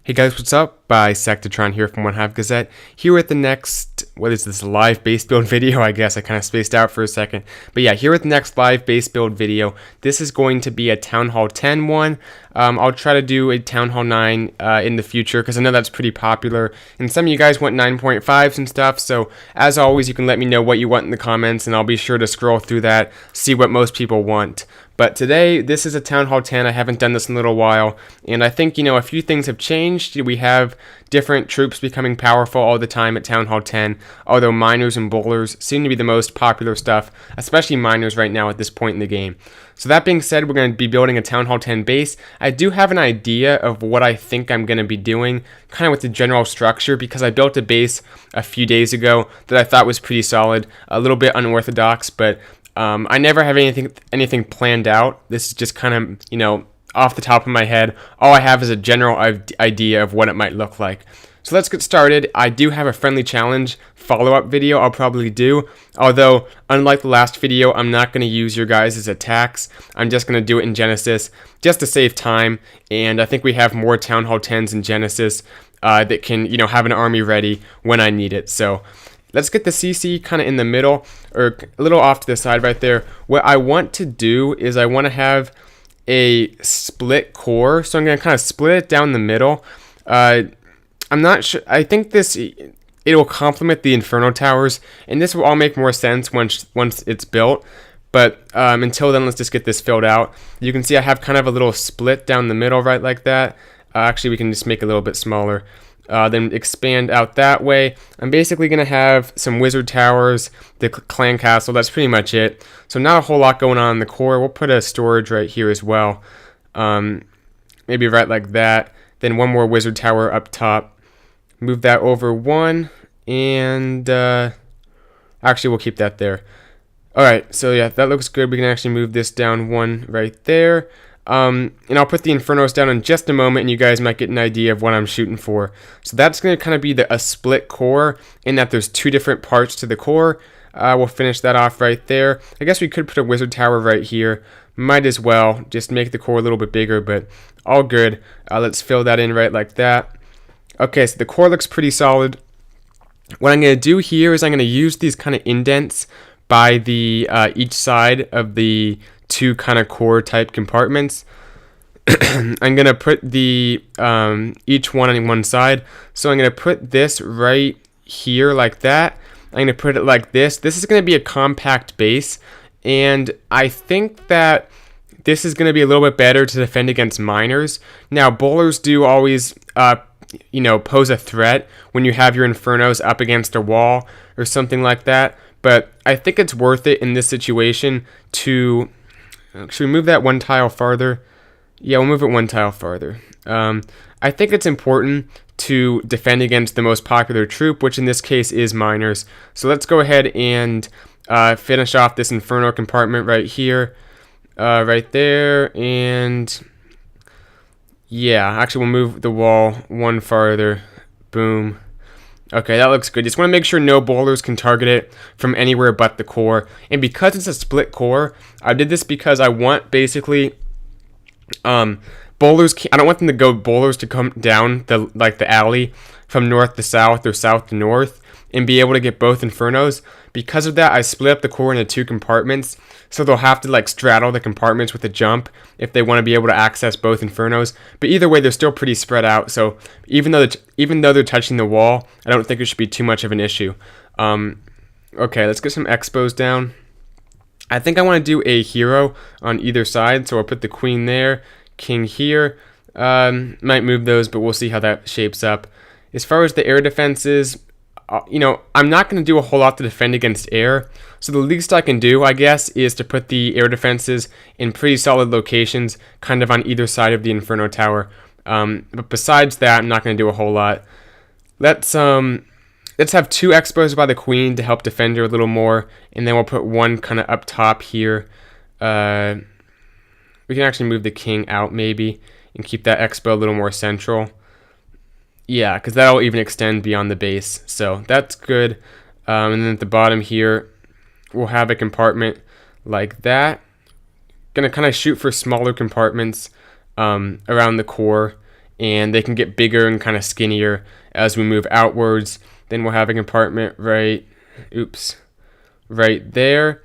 Hey guys, what's up? Bisectatron here from OneHive Gazette, here with the next, what is this, live base build video? I guess I kind of spaced out for a second. But yeah, here with the next live base build video. This is going to be a Town Hall 10 one. I'll try to do a Town Hall 9 in the future, because I know that's pretty popular. And some of you guys want 9.5s and stuff, so as always, you can let me know what you want in the comments, and I'll be sure to scroll through that, see what most people want. But today, this is a Town Hall 10. I haven't done this in a little while, and I think, a few things have changed. We have different troops becoming powerful all the time at Town Hall 10, although miners and bowlers seem to be the most popular stuff, especially miners right now at this point in the game. So that being said, we're going to be building a Town Hall 10 base. I do have an idea of what I think I'm going to be doing, kind of with the general structure, because I built a base a few days ago that I thought was pretty solid, a little bit unorthodox, but I never have anything planned out. This is just kind of, off the top of my head. All I have is a general idea of what it might look like. So let's get started. I do have a friendly challenge follow-up video I'll probably do. Although, unlike the last video, I'm not going to use your guys' attacks. I'm just going to do it in Genesis just to save time. And I think we have more Town Hall 10s in Genesis that can, have an army ready when I need it. So let's get the CC kind of in the middle, or a little off to the side right there. What I want to do is I want to have a split core, so I'm going to kind of split it down the middle. I'm not sure. I think it will complement the Inferno Towers, and this will all make more sense once it's built. But until then, let's just get this filled out. You can see I have kind of a little split down the middle, right like that. Actually, we can just make it a little bit smaller. Then expand out that way. I'm basically going to have some wizard towers, the clan castle, that's pretty much it. So not a whole lot going on in the core. We'll put a storage right here as well. Maybe right like that. Then one more wizard tower up top. Move that over one, and actually we'll keep that there. Alright, so yeah, that looks good. We can actually move this down one right there. And I'll put the Infernos down in just a moment, and you guys might get an idea of what I'm shooting for. So that's going to kind of be a split core, in that there's two different parts to the core. We'll finish that off right there. I guess we could put a wizard tower right here. Might as well, just make the core a little bit bigger, but all good. Let's fill that in right like that. Okay, so the core looks pretty solid. What I'm going to do here is I'm going to use these kind of indents by the each side of the two kind of core type compartments. I'm going to put the each one on one side. So I'm going to put this right here like that. I'm going to put it like this. This is going to be a compact base, and I think that this is going to be a little bit better to defend against miners. Now, bowlers do always pose a threat when you have your Infernos up against a wall or something like that. But I think it's worth it in this situation to... Should we move that one tile farther? Yeah, we'll move it one tile farther. I think it's important to defend against the most popular troop, which in this case is miners. So let's go ahead and finish off this Inferno compartment right here, right there, and yeah, actually we'll move the wall one farther. Boom. Okay, that looks good. Just want to make sure no bowlers can target it from anywhere but the core. And because it's a split core, I did this because I want basically bowlers. I don't want them to go bowlers to come down the alley from north to south or south to north and be able to get both Infernos. Because of that, I split up the core into two compartments, so they'll have to straddle the compartments with a jump if they want to be able to access both Infernos. But either way, they're still pretty spread out, so even though they're touching the wall, I don't think it should be too much of an issue. Okay, let's get some expos down. I think I want to do a hero on either side, so I'll put the queen there, king here. Might move those, but we'll see how that shapes up. As far as the air defenses, I'm not going to do a whole lot to defend against air, so the least I can do, I guess, is to put the air defenses in pretty solid locations, kind of on either side of the Inferno Tower. But besides that, I'm not going to do a whole lot. Let's have two expos by the queen to help defend her a little more, and then we'll put one kind of up top here. We can actually move the king out maybe, and keep that expo a little more central. Yeah, because that'll even extend beyond the base, so that's good. And then at the bottom here, we'll have a compartment like that. Gonna kind of shoot for smaller compartments around the core, and they can get bigger and kind of skinnier as we move outwards. Then we'll have a compartment right there.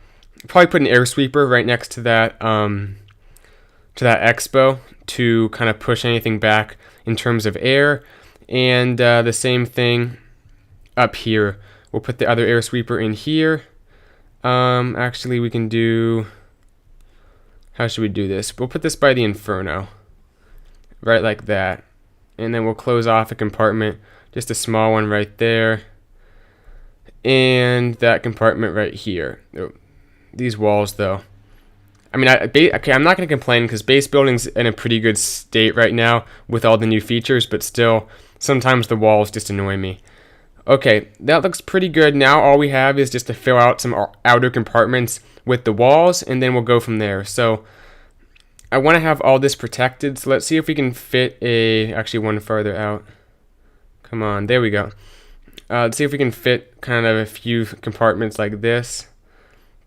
Probably put an air sweeper right next to that expo to kind of push anything back in terms of air. And the same thing up here. We'll put the other air sweeper in here. Actually, we can do... How should we do this? We'll put this by the Inferno. Right like that. And then we'll close off a compartment. Just a small one right there. And that compartment right here. These walls, though. I mean, okay, I'm not going to complain because base building's in a pretty good state right now with all the new features, but still, sometimes the walls just annoy me. Okay, that looks pretty good. Now all we have is just to fill out some outer compartments with the walls, and then we'll go from there. So I want to have all this protected, so let's see if we can fit actually one further out. Come on, there we go. Let's see if we can fit kind of a few compartments like this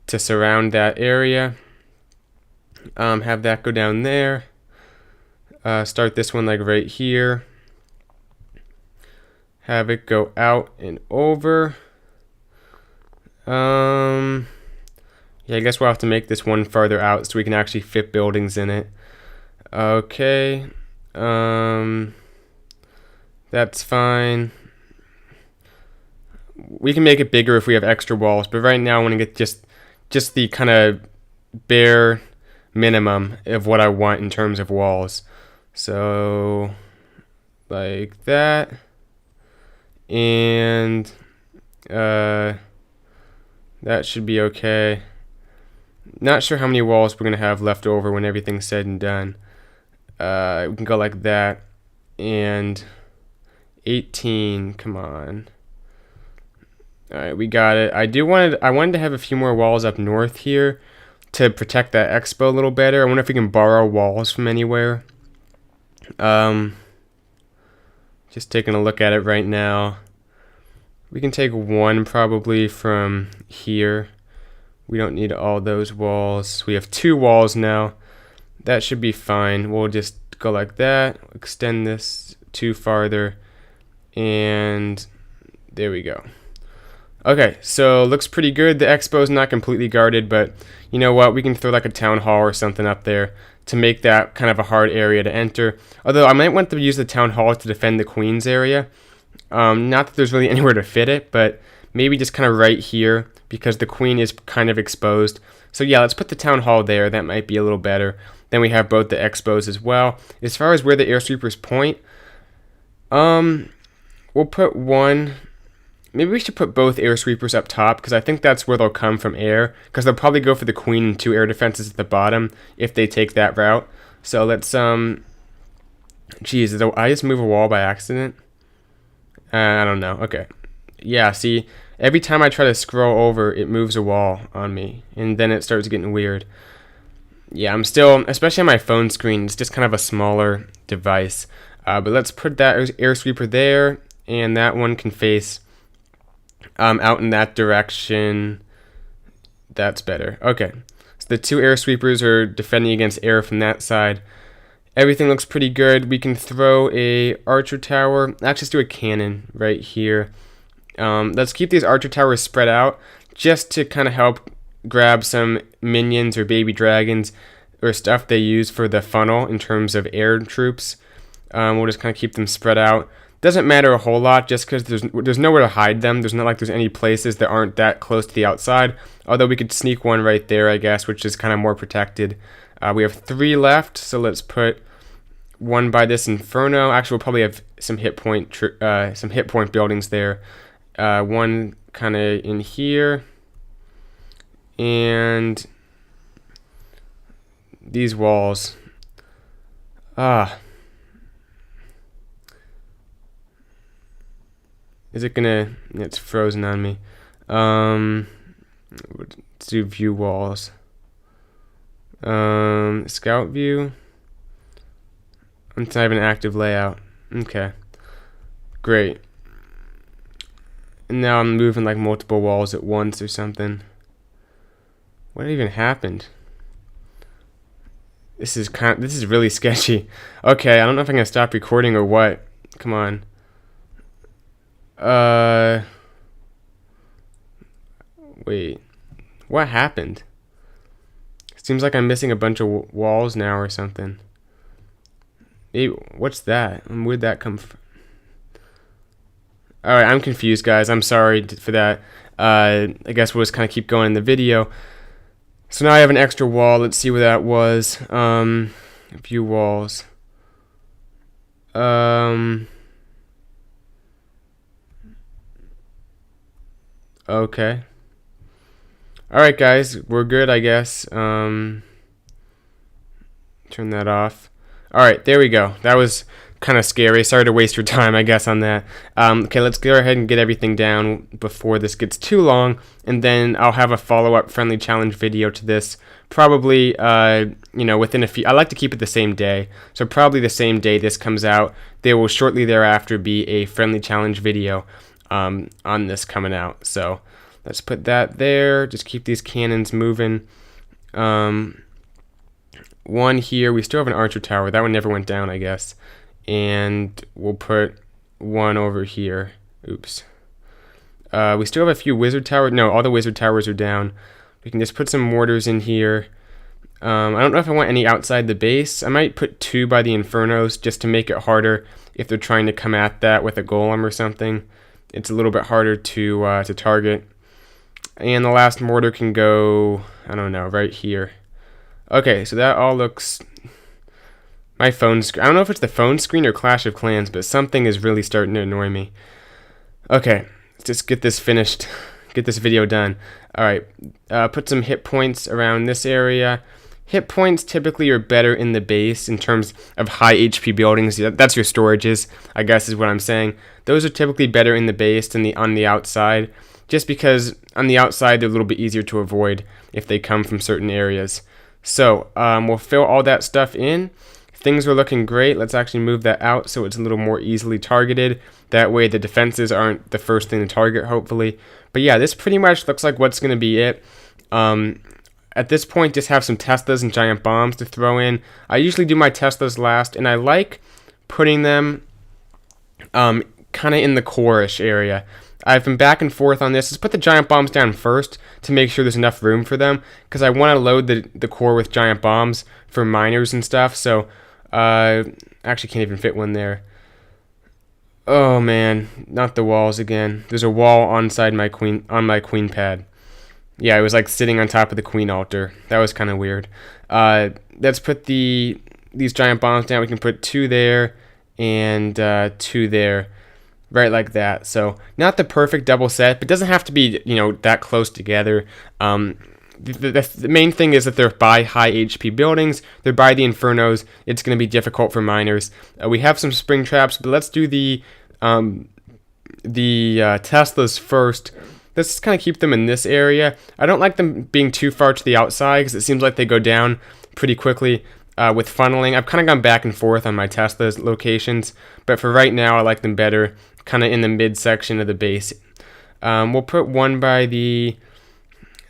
to surround that area. Have that go down there. Start this one like right here. Have it go out and over. Yeah, I guess we'll have to make this one farther out so we can actually fit buildings in it. Okay. That's fine. We can make it bigger if we have extra walls, but right now I want to get just the kind of bare minimum of what I want in terms of walls. So like that. And that should be okay. Not sure how many walls we're going to have left over when everything's said and done. We can go like that. And 18, come on. Alright, we got it. I wanted to have a few more walls up north here to protect that expo a little better. I wonder if we can borrow walls from anywhere. Just taking a look at it right now. We can take one probably from here. We don't need all those walls. We have 2 walls now. That should be fine. We'll just go like that. Extend this 2 farther. And there we go. Okay, so looks pretty good. The expo is not completely guarded, but you know what? We can throw like a town hall or something up there to make that kind of a hard area to enter. Although I might want to use the town hall to defend the Queen's area. Not that there's really anywhere to fit it, but maybe just kind of right here because the Queen is kind of exposed. So yeah, let's put the town hall there. That might be a little better. Then we have both the expos as well. As far as where the air sweepers point, we'll put one. Maybe we should put both air sweepers up top because I think that's where they'll come from air because they'll probably go for the Queen and 2 air defenses at the bottom if they take that route. So let's, geez, did I just move a wall by accident? I don't know. Okay. Yeah, see, every time I try to scroll over, it moves a wall on me and then it starts getting weird. Yeah, I'm still, especially on my phone screen, it's just kind of a smaller device. But let's put that air sweeper there and that one can face out in that direction. That's better. Okay, so the 2 air sweepers are defending against air from that side. Everything looks pretty good. We can throw a archer tower. Let's just do a cannon right here. Let's keep these archer towers spread out just to kind of help grab some minions or baby dragons or stuff they use for the funnel in terms of air troops. We'll just kind of keep them spread out. Doesn't matter a whole lot just because there's nowhere to hide them. There's not like there's any places that aren't that close to the outside. Although we could sneak one right there, I guess, which is kind of more protected. We have 3 left, so let's put one by this Inferno. Actually, we'll probably have some hit point buildings there. One kind of in here, and these walls. Is it gonna? It's frozen on me. Let's do view walls. Scout view. Until I have an active layout. Okay. Great. And now I'm moving like multiple walls at once or something. What even happened? This is really sketchy. Okay, I don't know if I'm gonna stop recording or what. Come on. Wait. What happened? Seems like I'm missing a bunch of walls now or something. Hey, what's that? Where'd that come from? Alright, I'm confused, guys. I'm sorry for that. I guess we'll just kind of keep going in the video. So now I have an extra wall. Let's see where that was. A few walls. Okay. Alright, guys. We're good, I guess. Turn that off. Alright, there we go. That was kind of scary. Sorry to waste your time, I guess, on that. Okay, let's go ahead and get everything down before this gets too long, and then I'll have a follow-up friendly challenge video to this. Probably, within a few. I like to keep it the same day, so probably the same day this comes out, there will shortly thereafter be a friendly challenge video on this coming out. So let's put that there. Just keep these cannons moving. One here. We still have an archer tower. That one never went down, I guess. And we'll put one over here. Oops. We still have a few wizard towers. No, all the wizard towers are down. We can just put some mortars in here. I don't know if I want any outside the base. I might put 2 by the infernos just to make it harder if they're trying to come at that with a golem or something. It's a little bit harder to target. And the last mortar can go, I don't know, right here. Okay, so that all looks... My phone screen. I don't know if it's the phone screen or Clash of Clans, but something is really starting to annoy me. Okay, let's just get this finished. Get this video done. Alright, put some hit points around this area. Hit points typically are better in the base in terms of high HP buildings. That's your storages, I guess is what I'm saying. Those are typically better in the base than on the outside, just because on the outside they're a little bit easier to avoid if they come from certain areas. So, we'll fill all that stuff in. Things are looking great. Let's actually move that out so it's a little more easily targeted. That way the defenses aren't the first thing to target, hopefully. But yeah, this pretty much looks like what's going to be it. At this point, just have some Teslas and giant bombs to throw in. I usually do my Teslas last, and I like putting them kind of in the core-ish area. I've been back and forth on this. Let's put the giant bombs down first to make sure there's enough room for them, because I want to load the core with giant bombs for miners and stuff. So actually can't even fit one there. Oh man, not the walls again. There's a wall on my queen pad. Yeah, it was like sitting on top of the queen altar. That was kind of weird. Let's put these giant bombs down. We can put 2 there and 2 there. Right like that. So not the perfect double set, but it doesn't have to be, that close together. The main thing is that they're by high HP buildings. They're by the infernos. It's going to be difficult for miners. We have some spring traps, but let's do the Teslas first. Let's just kind of keep them in this area. I don't like them being too far to the outside because it seems like they go down pretty quickly. With funneling, I've kind of gone back and forth on my Tesla's locations, but for right now I like them better kind of in the mid section of the base. We'll put 1 by the...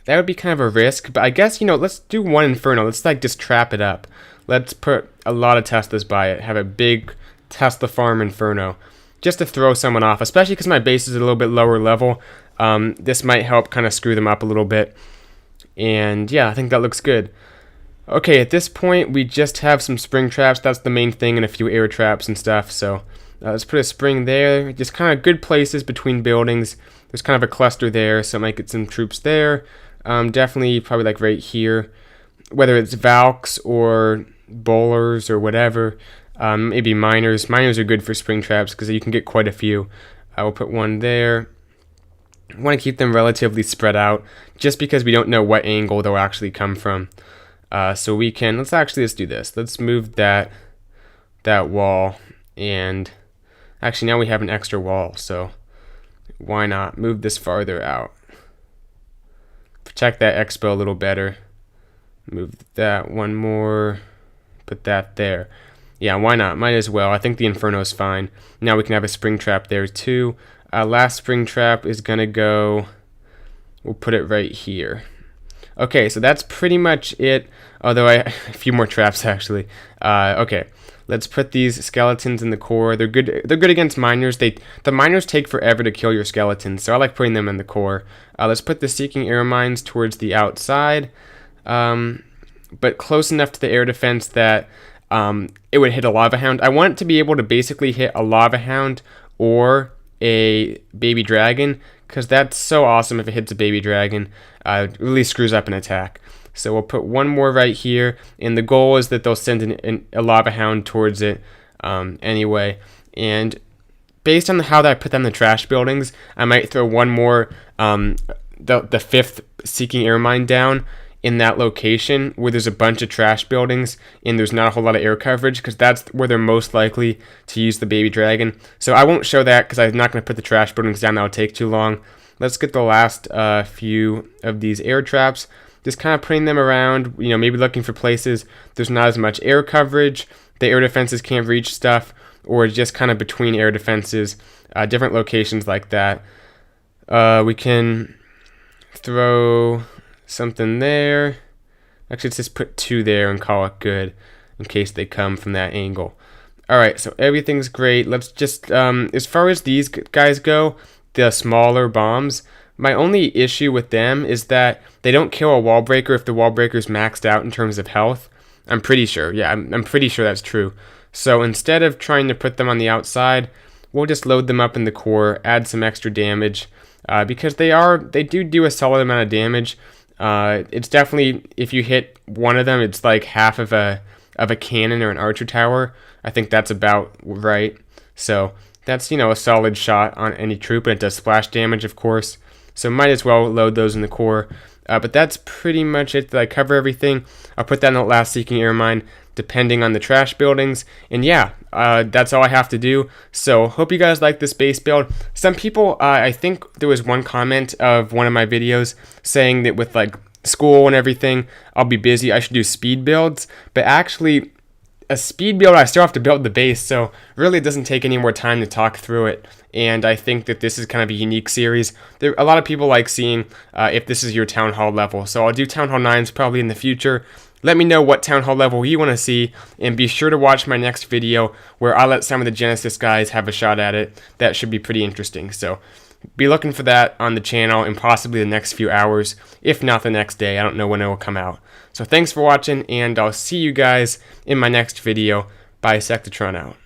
That would be kind of a risk, but I guess, let's do 1 inferno. Let's just trap it up. Let's put a lot of Teslas by it. Have a big Tesla farm inferno just to throw someone off, especially because my base is a little bit lower level. This might help kind of screw them up a little bit. And yeah, I think that looks good. Okay, at this point, we just have some spring traps. That's the main thing, and a few air traps and stuff. So let's put a spring there. Just kind of good places between buildings. There's kind of a cluster there, so I might get some troops there. Definitely probably like right here. Whether it's Valks or bowlers or whatever. Maybe miners. Miners are good for spring traps because you can get quite a few. I will put 1 there. I want to keep them relatively spread out just because we don't know what angle they'll actually come from. So we can, let's do this. Let's move that wall, and actually now we have an extra wall, so why not move this farther out? Protect that expo a little better. Move that 1 more, put that there. Yeah, why not? Might as well. I think the inferno is fine. Now we can have a spring trap there too. Last spring trap is gonna go, we'll put it right here. Okay, so that's pretty much it. Although a few more traps actually. Okay, let's put these skeletons in the core. They're good. They're good against miners. The miners take forever to kill your skeletons, so I like putting them in the core. Let's put the seeking air mines towards the outside, but close enough to the air defense that it would hit a lava hound. I want it to be able to basically hit a lava hound or a baby dragon, because that's so awesome if it hits a baby dragon. It really screws up an attack. So we'll put one more right here, and the goal is that they'll send a lava hound towards it anyway. And based on how I put them in the trash buildings, I might throw one more, the fifth seeking air mine down in that location where there's a bunch of trash buildings and there's not a whole lot of air coverage, because that's where they're most likely to use the baby dragon. So I won't show that because I'm not going to put the trash buildings down. That would take too long. Let's get the last few of these air traps. Just kind of putting them around, maybe looking for places there's not as much air coverage, the air defenses can't reach stuff, or just kind of between air defenses, different locations like that. We can throw something there. Actually, let's just put 2 there and call it good in case they come from that angle. Alright, so everything's great. Let's just, as far as these guys go, the smaller bombs, my only issue with them is that they don't kill a wall breaker if the wall breaker's maxed out in terms of health. I'm pretty sure. Yeah, I'm pretty sure that's true. So instead of trying to put them on the outside, we'll just load them up in the core, add some extra damage, because they do a solid amount of damage. It's definitely, if you hit one of them, it's like half of a cannon or an archer tower. I think that's about right. So that's, a solid shot on any troop, and it does splash damage, of course. So might as well load those in the core. But that's pretty much it. That I cover everything. I'll put that in the last seeking air mine, depending on the trash buildings. And yeah, that's all I have to do. So hope you guys like this base build. Some people, I think there was one comment of one of my videos saying that with like school and everything, I'll be busy, I should do speed builds. But actually, a speed build, I still have to build the base, so really it doesn't take any more time to talk through it. And I think that this is kind of a unique series. A lot of people like seeing if this is your Town Hall level, so I'll do Town Hall 9s probably in the future. Let me know what Town Hall level you want to see, and be sure to watch my next video where I let some of the Genesis guys have a shot at it. That should be pretty interesting, so be looking for that on the channel in possibly the next few hours, if not the next day. I don't know when it will come out. So thanks for watching, and I'll see you guys in my next video. Bisectatron out.